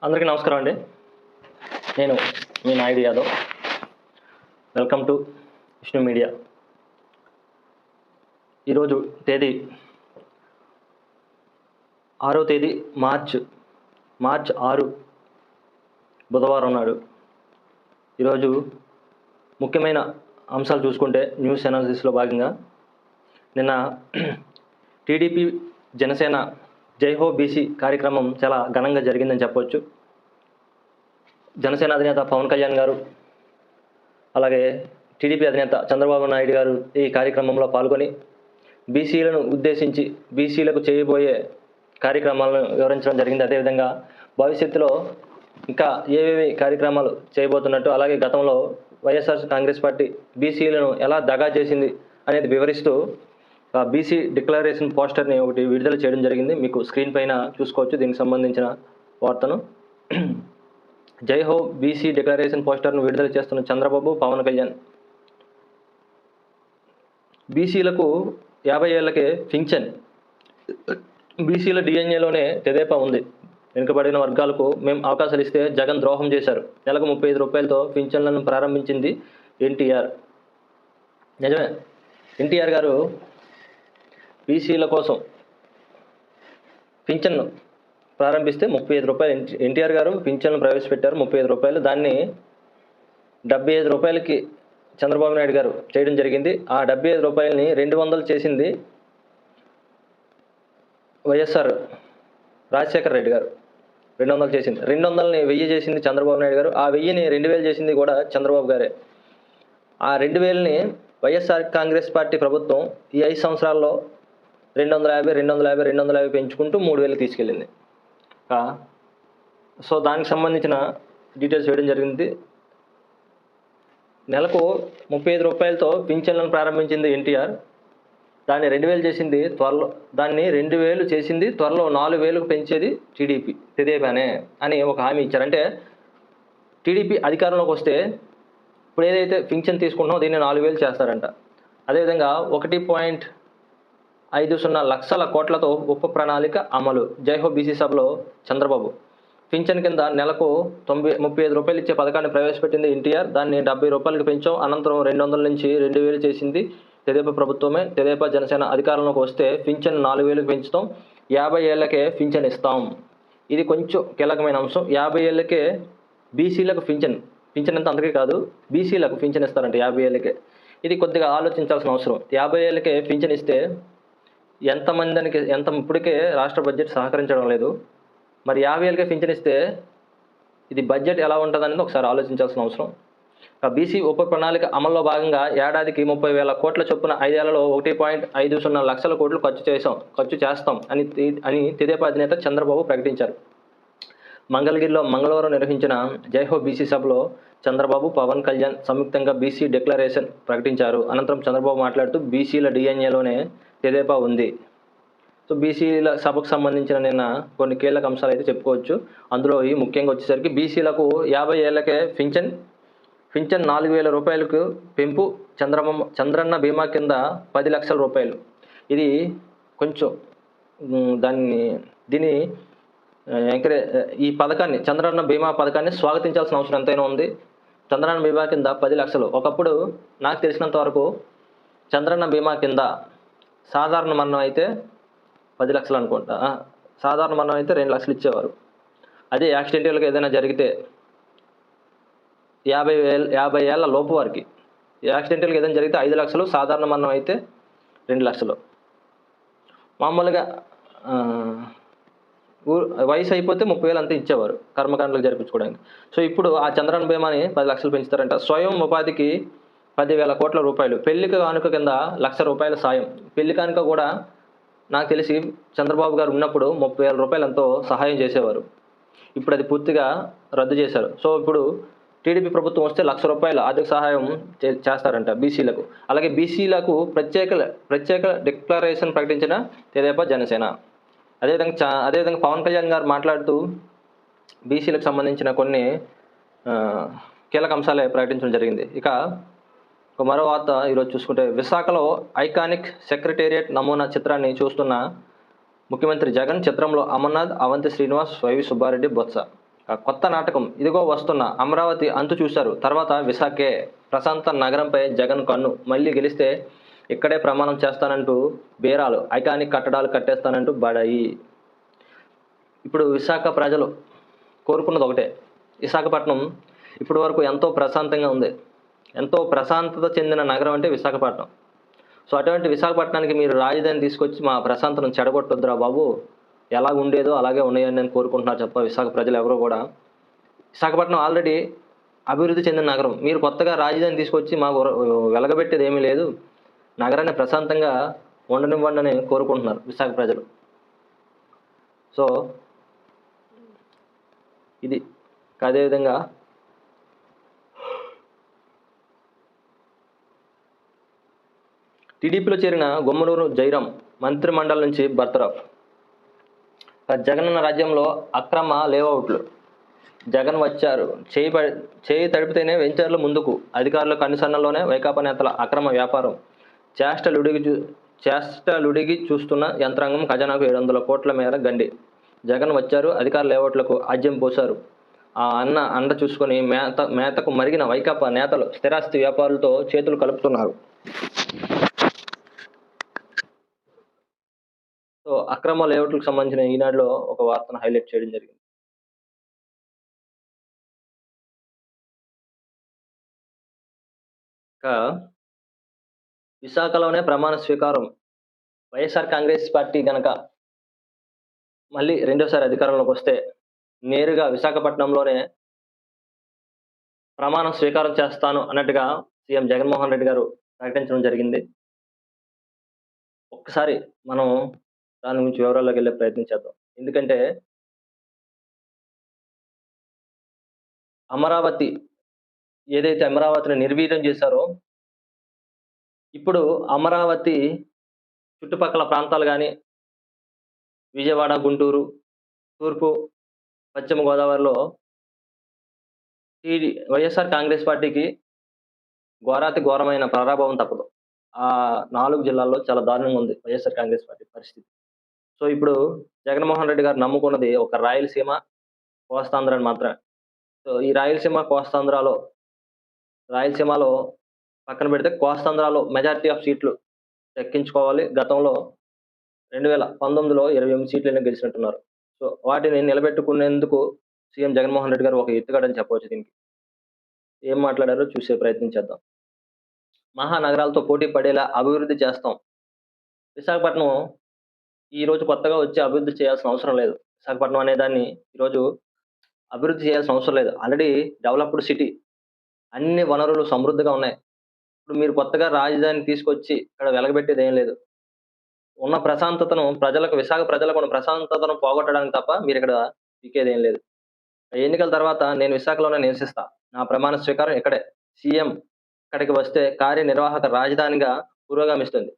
అందరికీ నమస్కారం అండి. నేను మీ Naidu Yadav. Welcome to Vishnu media. ఈరోజు తేదీ 6వ తేదీ మార్చ్ 6 బుధవారం నాడు. ఈరోజు ముఖ్యమైన అంశాలు చూసుకుంటే న్యూస్ అనాలిసిస్లో భాగంగా నిన్న టీడీపీ జనసేన జై హో బీసీ కార్యక్రమం చాలా ఘనంగా జరిగిందని చెప్పవచ్చు. జనసేన అధినేత పవన్ కళ్యాణ్ గారు, అలాగే టీడీపీ అధినేత చంద్రబాబు నాయుడు గారు ఈ కార్యక్రమంలో పాల్గొని బీసీలను ఉద్దేశించి బీసీలకు చేయబోయే కార్యక్రమాలను వివరించడం జరిగింది. అదేవిధంగా భవిష్యత్తులో ఇంకా ఏవేవి కార్యక్రమాలు చేయబోతున్నట్టు, అలాగే గతంలో వైఎస్ఆర్ కాంగ్రెస్ పార్టీ బీసీలను ఎలా దగా చేసింది అనేది వివరిస్తూ బీసీ డిక్లరేషన్ పోస్టర్ని ఒకటి విడుదల చేయడం జరిగింది. మీకు స్క్రీన్ పైన చూసుకోవచ్చు దీనికి సంబంధించిన వార్తను. జై హో బీసీ డిక్లరేషన్ పోస్టర్ను విడుదల చేస్తున్న చంద్రబాబు, పవన్ కళ్యాణ్. బీసీలకు 50 ఏళ్లకే పింఛన్. బీసీల డిఎన్ఏలోనే తెదేపా ఉంది. వెనుకబడిన వర్గాలకు మేము అవకాశాలు ఇస్తే జగన్ ద్రోహం చేశారు. నెలకు 35 రూపాయలతో పింఛన్లను ప్రారంభించింది ఎన్టీఆర్. నిజమే, ఎన్టీఆర్ గారు బీసీల కోసం పింఛన్ను ప్రారంభిస్తే 35 రూపాయలు ఎన్టీఆర్ గారు పింఛన్ను ప్రవేశపెట్టారు. 35 రూపాయలు, దాన్ని 75 రూపాయలకి చంద్రబాబు నాయుడు గారు చేయడం జరిగింది. ఆ 75 రూపాయలని 200 చేసింది వైఎస్ఆర్ రాజశేఖర రెడ్డి గారు. 200 చేసింది. 200ని 1000 చేసింది చంద్రబాబు నాయుడు గారు. ఆ 1000ని 2000 చేసింది కూడా చంద్రబాబు గారే. ఆ 2000ని వైఎస్ఆర్ కాంగ్రెస్ పార్టీ ప్రభుత్వం ఈ 5 సంవత్సరాల్లో 250 పెంచుకుంటూ 3000 తీసుకెళ్ళింది. సో దానికి సంబంధించిన డీటెయిల్స్ వేయడం జరిగింది. నెలకు 35 రూపాయలతో పింఛన్లను ప్రారంభించింది ఎన్టీఆర్. దాన్ని 2000 చేసింది త్వరలో, దాన్ని 2000 చేసింది త్వరలో 4000కు పెంచేది టీడీపీ తెదేపానే అని ఒక హామీ ఇచ్చారు. అంటే టీడీపీ అధికారంలోకి వస్తే ఇప్పుడు ఏదైతే పింఛన్ తీసుకుంటున్నామో దీన్ని 4000 చేస్తారంట. అదేవిధంగా 1.50 లక్షల కోట్లతో ఉప ప్రణాళిక అమలు. జైహో బీసీ సభలో చంద్రబాబు. పింఛన్ కింద నెలకు 35 రూపాయలు ఇచ్చే పథకాన్ని ప్రవేశపెట్టింది ఎన్టీఆర్. దాన్ని 70 రూపాయలకి పెంచాం. అనంతరం 200 నుంచి 2000 చేసింది తెదేపా ప్రభుత్వమే. తెదేపా జనసేన అధికారంలోకి వస్తే పింఛన్ 4000కి పెంచుతాం. 50 ఏళ్లకే పింఛన్ ఇస్తాం. ఇది కొంచెం కీలకమైన అంశం. 50 ఏళ్లకే బీసీలకు పింఛన్ అంతా అందరికీ కాదు, బీసీలకు పింఛన్ ఇస్తారంట 50 ఏళ్ళకే. ఇది కొద్దిగా ఆలోచించాల్సిన అవసరం. 50 ఏళ్ళకే పింఛన్ ఇస్తే ఇప్పటికే రాష్ట్ర బడ్జెట్ సహకరించడం లేదు. మరి 50 ఏళ్ళకే పింఛన్ ఇస్తే ఇది బడ్జెట్ ఎలా ఉంటుంది అనేది ఒకసారి ఆలోచించాల్సిన అవసరం. బీసీ ఉప ప్రణాళిక అమల్లో భాగంగా ఏడాదికి 30,000 కోట్ల చొప్పున 5 ఏళ్లలో 1.50 లక్షల కోట్లు ఖర్చు చేస్తాం అని తెదేపా అధినేత చంద్రబాబు ప్రకటించారు. మంగళగిరిలో మంగళవారం నిర్వహించిన జైహో బీసీ సభలో చంద్రబాబు, పవన్ కళ్యాణ్ సంయుక్తంగా బీసీ డిక్లరేషన్ ప్రకటించారు. అనంతరం చంద్రబాబు మాట్లాడుతూ బీసీల డిఎన్ఏలోనే తెదేపా ఉంది. సో బీసీల సభకు సంబంధించిన నిన్న కొన్ని కీలక అంశాలు అయితే చెప్పుకోవచ్చు. అందులో ఈ ముఖ్యంగా వచ్చేసరికి బీసీలకు 50 ఏళ్లకే పింఛన్ 4,000 రూపాయలకు పెంపు. చంద్రన్న బీమా కింద 10 లక్షల రూపాయలు. ఇది కొంచెం దీన్ని ఈ పథకాన్ని, చంద్రన్న బీమా పథకాన్ని స్వాగతించాల్సిన అవసరం ఎంతైనా ఉంది. చంద్రన్న బీమా కింద 10 లక్షలు. ఒకప్పుడు నాకు తెలిసినంత వరకు చంద్రన్న బీమా కింద సాధారణ మరణం అయితే 10 లక్షలు అనుకుంటా, సాధారణ మరణం అయితే 2 లక్షలు ఇచ్చేవారు. అదే యాక్సిడెంటల్గా ఏదైనా జరిగితే 50 ఏళ్ళ లోపు వారికి యాక్సిడెంటల్గా ఏదైనా జరిగితే 5 లక్షలు, సాధారణ మరణం అయితే 2 లక్షలు. మామూలుగా వయసు అయిపోతే 30,000 అంతా ఇచ్చేవారు కర్మకాండలకు జరిపించుకోవడానికి. సో ఇప్పుడు ఆ చంద్రన్న బీమాని 10 లక్షలు పెంచుతారంట. స్వయం ఉపాధికి 10,000 కోట్ల రూపాయలు. పెళ్లి కానుక కింద 1,00,000 రూపాయల సాయం. పెళ్లి కానుక కూడా నాకు తెలిసి చంద్రబాబు గారు ఉన్నప్పుడు 30,000 రూపాయలు ఎంతో సహాయం చేసేవారు. ఇప్పుడు అది పూర్తిగా రద్దు చేశారు. సో ఇప్పుడు టీడీపీ ప్రభుత్వం వస్తే 1,00,000 రూపాయల ఆర్థిక సహాయం చేస్తారంట బీసీలకు. అలాగే బీసీలకు ప్రత్యేక డిక్లరేషన్ ప్రకటించిన తెదేపా జనసేన. అదేవిధంగా పవన్ కళ్యాణ్ గారు మాట్లాడుతూ బీసీలకు సంబంధించిన కొన్ని కీలక అంశాలే ప్రకటించడం జరిగింది. ఇక మరో వార్త ఈరోజు చూసుకుంటే, విశాఖలో ఐకానిక్ సెక్రటేరియట్ నమూనా చిత్రాన్ని చూస్తున్న ముఖ్యమంత్రి జగన్. చిత్రంలో అమర్నాథ్, అవంతి శ్రీనివాస్, వైవి సుబ్బారెడ్డి, బొత్స. కొత్త నాటకం ఇదిగో వస్తున్న అమరావతి అంతు చూశారు, తర్వాత విశాఖే ప్రశాంత నగరంపై జగన్ కన్ను, మళ్ళీ గెలిస్తే ఇక్కడే ప్రమాణం చేస్తానంటూ బేరాలు, ఐకానిక్ కట్టడాలు కట్టేస్తానంటూ బడాయి. ఇప్పుడు విశాఖ ప్రజలు కోరుకున్నది ఒకటే, విశాఖపట్నం ఇప్పటి వరకు ఎంతో ప్రశాంతంగా ఉంది, ఎంతో ప్రశాంతత చెందిన నగరం అంటే విశాఖపట్నం. సో అటువంటి విశాఖపట్నానికి మీరు రాజధాని తీసుకొచ్చి మా ప్రశాంతతను చెడగొట్టొద్దురా బాబు, ఎలా ఉండేదో అలాగే ఉన్నాయని నేను కోరుకుంటున్నారు తప్ప విశాఖ ప్రజలు ఎవరో కూడా. విశాఖపట్నం ఆల్రెడీ అభివృద్ధి చెందిన నగరం, మీరు కొత్తగా రాజధాని తీసుకొచ్చి మాకు వెలగబెట్టేది ఏమీ లేదు, నగరాన్ని ప్రశాంతంగా ఉండనివ్వండి అని కోరుకుంటున్నారు విశాఖ ప్రజలు. సో ఇది అదేవిధంగా టీడీపీలో చేరిన గుమ్మనూరు జయరాం మంత్రిమండలి నుంచి బర్తరఫ్. జగనన్న రాజ్యంలో అక్రమ లేఅవుట్లు, జగన్ వచ్చారు చేయి తడిపితేనే వెంచర్లు ముందుకు, అధికారుల కనుసన్నల్లోనే వైకాపా నేతల అక్రమ వ్యాపారం, చేష్టలుడిగి చూస్తున్న యంత్రాంగం, ఖజానాకు 700 కోట్ల మేర గండి. జగన్ వచ్చారు, అధికార లేఅవుట్లకు ఆజ్యం పోశారు, ఆ అండ చూసుకొని మేతకు మరిగిన వైకాపా నేతలు స్థిరాస్తి వ్యాపారులతో చేతులు కలుపుతున్నారు. సో అక్రమ లేఅవుట్లకు సంబంధించిన ఈనాడులో ఒక వార్తను హైలైట్ చేయడం జరిగింది. ఇంకా విశాఖలోనే ప్రమాణ స్వీకారం, వైఎస్ఆర్ కాంగ్రెస్ పార్టీ కనుక మళ్ళీ రెండోసారి అధికారంలోకి వస్తే నేరుగా విశాఖపట్నంలోనే ప్రమాణం స్వీకారం చేస్తాను అన్నట్టుగా సీఎం జగన్మోహన్ రెడ్డి గారు ప్రకటించడం జరిగింది. ఒక్కసారి మనం దాని గురించి వివరాల్లోకి వెళ్ళే ప్రయత్నం చేద్దాం. ఎందుకంటే ఏదైతే అమరావతిని నిర్వీర్యం చేశారో, ఇప్పుడు అమరావతి చుట్టుపక్కల ప్రాంతాలు కానీ విజయవాడ, గుంటూరు, తూర్పు, పశ్చిమ గోదావరిలో వైఎస్ఆర్ కాంగ్రెస్ పార్టీకి ఘోరమైన పరాభవం తప్పదు. ఆ 4 జిల్లాల్లో చాలా దారుణంగా ఉంది వైఎస్ఆర్ కాంగ్రెస్ పార్టీ పరిస్థితి. సో ఇప్పుడు జగన్మోహన్ రెడ్డి గారు నమ్ముకున్నది ఒక రాయలసీమ, కోస్తాంధ్రాన్ని మాత్రమే. సో ఈ రాయలసీమ, రాయలసీమలో పక్కన పెడితే కోస్తాంధ్రాలో మెజారిటీ ఆఫ్ సీట్లు దక్కించుకోవాలి. గతంలో 2019లో 28 సీట్లైనా గెలిచినట్టున్నారు. సో వాటిని నిలబెట్టుకునేందుకు సీఎం జగన్మోహన్ రెడ్డి గారు ఒక ఎత్తుగడని చెప్పవచ్చు. దీనికి ఏం మాట్లాడారో చూసే ప్రయత్నం చేద్దాం. మహానగరాలతో పోటీ పడేలా అభివృద్ధి చేస్తాం. విశాఖపట్నం ఈరోజు కొత్తగా వచ్చి అభివృద్ధి చేయాల్సిన అవసరం లేదు. విశాఖపట్నం అనే దాన్ని ఈరోజు అభివృద్ధి చేయాల్సిన అవసరం లేదు. ఆల్రెడీ డెవలప్డ్ సిటీ, అన్ని వనరులు సమృద్ధిగా ఉన్నాయి. ఇప్పుడు మీరు కొత్తగా రాజధాని తీసుకొచ్చి ఇక్కడ వెలగబెట్టేది ఏం లేదు. ఉన్న ప్రశాంతతను విశాఖ ప్రజలకు ఉన్న ప్రశాంతతను పోగొట్టడానికి తప్ప మీరు ఇక్కడ పీకేది ఏం లేదు. ఎన్నికల తర్వాత నేను విశాఖలోనే నివసిస్తా, నా ప్రమాణ స్వీకారం ఇక్కడే, సీఎం ఇక్కడికి వస్తే కార్యనిర్వాహక రాజధానిగా పురోగమిస్తుంది.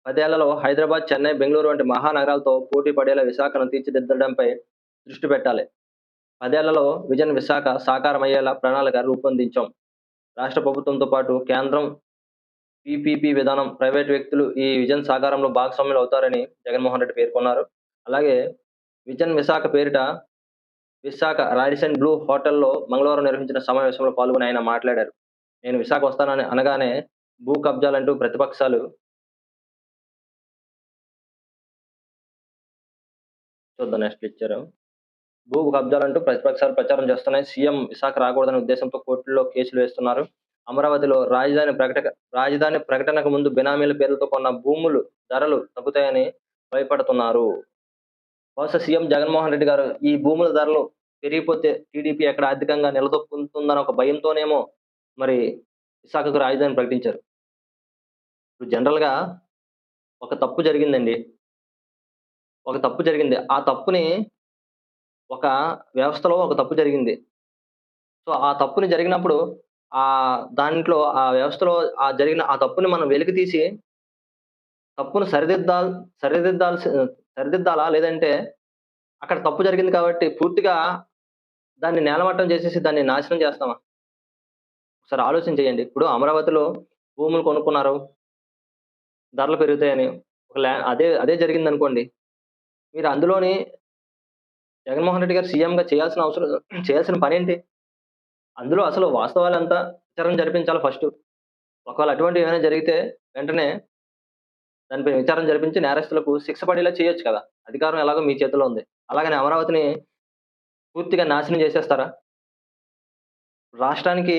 10 ఏళ్లలో హైదరాబాద్, చెన్నై, బెంగళూరు వంటి మహానగరాలతో పోటీ పడేలా విశాఖను తీర్చిదిద్దడంపై దృష్టి పెట్టాలి. 10 ఏళ్లలో విజన్ విశాఖ సాకారమయ్యేలా ప్రణాళిక రూపొందించాం. రాష్ట్ర ప్రభుత్వంతో పాటు కేంద్రం పీపీపీ విధానం, ప్రైవేటు వ్యక్తులు ఈ విజన్ సాకారంలో భాగస్వాములు అవుతారని జగన్మోహన్ రెడ్డి పేర్కొన్నారు. అలాగే విజన్ విశాఖ పేరిట విశాఖ రాడిసన్ బ్లూ హోటల్లో మంగళవారం నిర్వహించిన సమావేశంలో పాల్గొని ఆయన మాట్లాడారు. నేను విశాఖ వస్తానని అనగానే భూ కబ్జాలంటూ ప్రతిపక్షాలు చూద్దాం నెక్స్ట్ ఇచ్చారు. భూ కబ్జాలంటూ ప్రతిపక్షాలు ప్రచారం చేస్తున్నాయి. సీఎం విశాఖ రాకూడదనే ఉద్దేశంతో కోర్టుల్లో కేసులు వేస్తున్నారు. అమరావతిలో రాజధాని ప్రకటనకు ముందు బినామీల పేర్లతో కొన్న భూములు ధరలు తగ్గుతాయని భయపడుతున్నారు. బహుశా సీఎం జగన్మోహన్ రెడ్డి గారు ఈ భూముల ధరలు పెరిగిపోతే టీడీపీ ఎక్కడ ఆర్థికంగా నిలదొక్కుంటుందన్న ఒక భయంతోనేమో మరి విశాఖకు రాజధాని ప్రకటించారు. ఇప్పుడు జనరల్గా ఒక తప్పు జరిగిందండి, ఆ తప్పుని ఒక వ్యవస్థలో ఒక తప్పు జరిగింది. సో ఆ తప్పుని జరిగినప్పుడు దాంట్లో ఆ వ్యవస్థలో జరిగిన ఆ తప్పుని మనం వెలికి తీసి తప్పును సరిదిద్దాలా, లేదంటే అక్కడ తప్పు జరిగింది కాబట్టి పూర్తిగా దాన్ని నేలమట్టం చేసేసి దాన్ని నాశనం చేస్తామా? ఒకసారి ఆలోచన చేయండి. ఇప్పుడు అమరావతిలో భూములు కొనుక్కున్నారు, ధరలు పెరుగుతాయని, అదే జరిగింది అనుకోండి, మీరు అందులోని జగన్మోహన్ రెడ్డి గారు సీఎంగా చేయాల్సిన పనేంటి? అందులో అసలు వాస్తవాలంతా విచారణ జరిపించాలి ఫస్టు. ఒకవేళ అటువంటివి ఏమైనా జరిగితే వెంటనే దానిపై విచారణ జరిపించి నేరస్తులకు శిక్ష పడేలా చేయొచ్చు కదా! అధికారం ఎలాగో మీ చేతిలో ఉంది. అలాగని అమరావతిని పూర్తిగా నాశనం చేసేస్తారా? రాష్ట్రానికి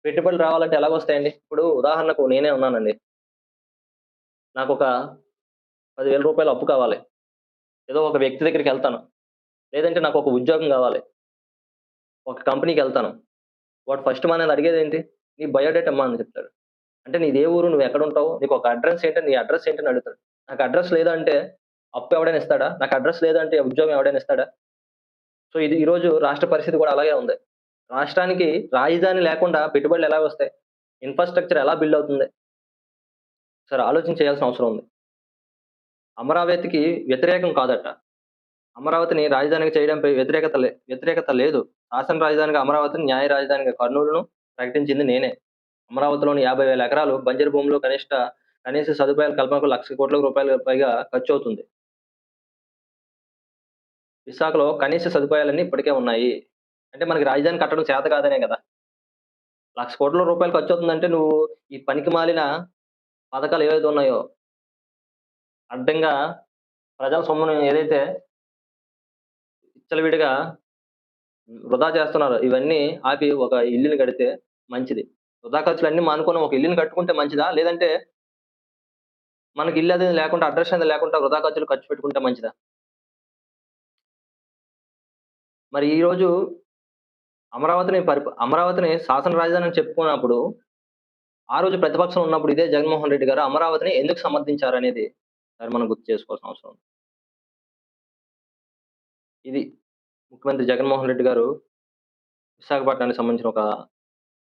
పెట్టుబడులు రావాలంటే ఎలాగొస్తాయండి? ఇప్పుడు ఉదాహరణకు నేనే ఉన్నానండి. నాకొక రూ. 10,000 అప్పు కావాలి. ఏదో ఒక వ్యక్తి దగ్గరికెళ్తాను. లేదంటే నాకొక ఉద్యోగం గావాలి. ఒక కంపెనీకెళ్తాను. వాడు ఫస్ట్ మనల్ని అడిగేదేంటి? నీ బయోడేటా ఇమ్మా అని చెప్తాడు. అంటే నీదే ఊరు? నువ్వెక్కడుంటావు? నీకొక అడ్రెస్ ఏంటి? నీ అడ్రెస్ ఏంటని అడుగుతాడు. నాకు అడ్రెస్ లేదంటే అప్పు ఎవడైనా ఇస్తాడా? నాకు అడ్రెస్ లేదంటే ఉద్యోగం ఎవడైనా ఇస్తాడా? సో, ఇది ఈరోజు రాష్ట్ర పరిస్థితి కూడా అలాగే ఉంది. రాష్ట్రానికి రాజధాని లేకుండా పెట్టుబడులు ఎలా వస్తాయి? ఇన్‌ఫ్రాస్ట్రక్చర్ ఎలా బిల్డ్ అవుతుంది? ఒకసారి ఆలోచన చేయాల్సిన అవసరం ఉంది. అమరావతికి వ్యతిరేకం కాదట. అమరావతిని రాజధానిగా చేయడంపై వ్యతిరేకత లేదు. శాసన రాజధానిగా అమరావతిని, న్యాయ రాజధానిగా కర్నూలును ప్రకటించింది నేనే. అమరావతిలోని 50,000 ఎకరాలు బంజరు భూమిలో కనీస సదుపాయాల కల్పనకు ₹1,00,00,000 పైగా ఖర్చవుతుంది. విశాఖలో కనీస సదుపాయాలన్నీ ఇప్పటికే ఉన్నాయి. అంటే మనకి రాజధాని కట్టడం చేత కాదనే గదా! ₹1,00,00,000 ఖర్చవుతుందంటే నువ్వు ఈ పనికిమాలిన పథకాలు ఏవైతే ఉన్నాయో, అడ్డంగా ప్రజల సొమ్మును ఏదైతే విచ్చలవిడిగా వృధా చేస్తున్నారో, ఇవన్నీ ఆపి ఒక ఇల్లుని కడితే మంచిది. వృధా ఖర్చులన్నీ మానుకొని ఒక ఇల్లుని కట్టుకుంటే మంచిదా? లేదంటే మనకి ఇల్లు అనేది లేకుండా, అడ్రెస్ అనేది లేకుండా వృధా ఖర్చులు ఖర్చు పెట్టుకుంటే మంచిదా? మరి ఈరోజు అమరావతిని శాసన రాజధాని అని చెప్పుకున్నప్పుడు, ఆ రోజు ప్రతిపక్షంలో ఉన్నప్పుడు ఇదే జగన్మోహన్ రెడ్డి గారు అమరావతిని ఎందుకు సమర్థించారనేది ఒకసారి మనం గుర్తు చేసుకోవాల్సిన అవసరం ఉంది. ఇది ముఖ్యమంత్రి జగన్మోహన్ రెడ్డి గారు విశాఖపట్నానికి సంబంధించిన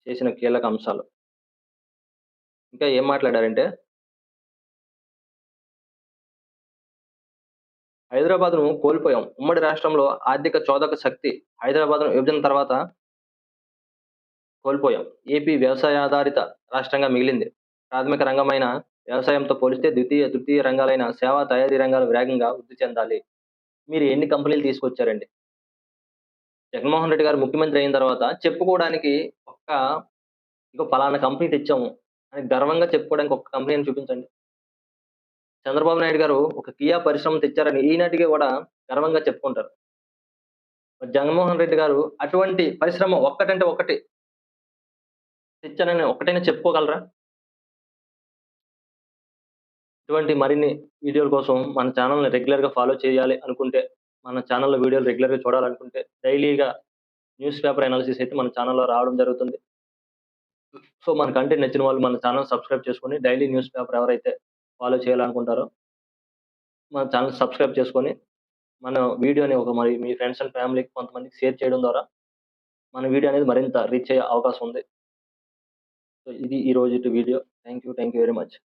చేసిన కీలక అంశాలు. ఇంకా ఏం మాట్లాడారంటే, హైదరాబాద్‌ను కోల్పోయాం. ఉమ్మడి రాష్ట్రంలో ఆర్థిక చోదక శక్తి హైదరాబాద్‌ను విభజన తర్వాత కోల్పోయాం. ఏపీ వ్యవసాయాధారిత రాష్ట్రంగా మిగిలింది. ప్రాథమిక రంగమైన వ్యవసాయంతో పోలిస్తే తృతీయ రంగాలైన సేవ, తయారీ రంగాలు వేగంగా వృద్ధి చెందాలి. మీరు ఎన్ని కంపెనీలు తీసుకొచ్చారండి? జగన్మోహన్ రెడ్డి గారు ముఖ్యమంత్రి అయిన తర్వాత చెప్పుకోవడానికి ఒక్క ఇగో పలానా కంపెనీ తెచ్చాము అని గర్వంగా చెప్పుకోవడానికి ఒక్క కంపెనీని చూపించండి. చంద్రబాబు నాయుడు గారు ఒక కియా పరిశ్రమ తెచ్చారని ఈనాటికి గూడా గర్వంగా చెప్పుకుంటారు. మరి జగన్మోహన్ రెడ్డి గారు అటువంటి పరిశ్రమ ఒక్కటంటే ఒక్కటి తెచ్చానని ఒక్కటైనా చెప్పుకోగలరా? ఇటువంటి మరిన్ని వీడియోల కోసం మన ఛానెల్‌ని రెగ్యులర్‌గా ఫాలో చేయాలి అనుకుంటే, మన ఛానెల్‌లో వీడియోలు రెగ్యులర్‌గా చూడాలనుకుంటే, డైలీగా న్యూస్ పేపర్ అనాలిసిస్ అయితే మన ఛానెల్‌లో రావడం జరుగుతుంది. సో, మన కంటెంట్ నచ్చిన వాళ్ళు మన ఛానెల్ సబ్స్క్రైబ్ చేసుకొని, డైలీ న్యూస్ పేపర్ ఎవరైతే ఫాలో చేయాలనుకుంటారో, మన ఛానెల్ సబ్స్క్రైబ్ చేసుకొని, మన వీడియోని మరి మీ ఫ్రెండ్స్ అండ్ ఫ్యామిలీకి కొంతమందికి షేర్ చేయడం ద్వారా, మన వీడియో అనేది మరింత రీచ్ అయ్యే అవకాశం ఉంది. సో, ఇది ఈ రోజుటి వీడియో. Thank you very much.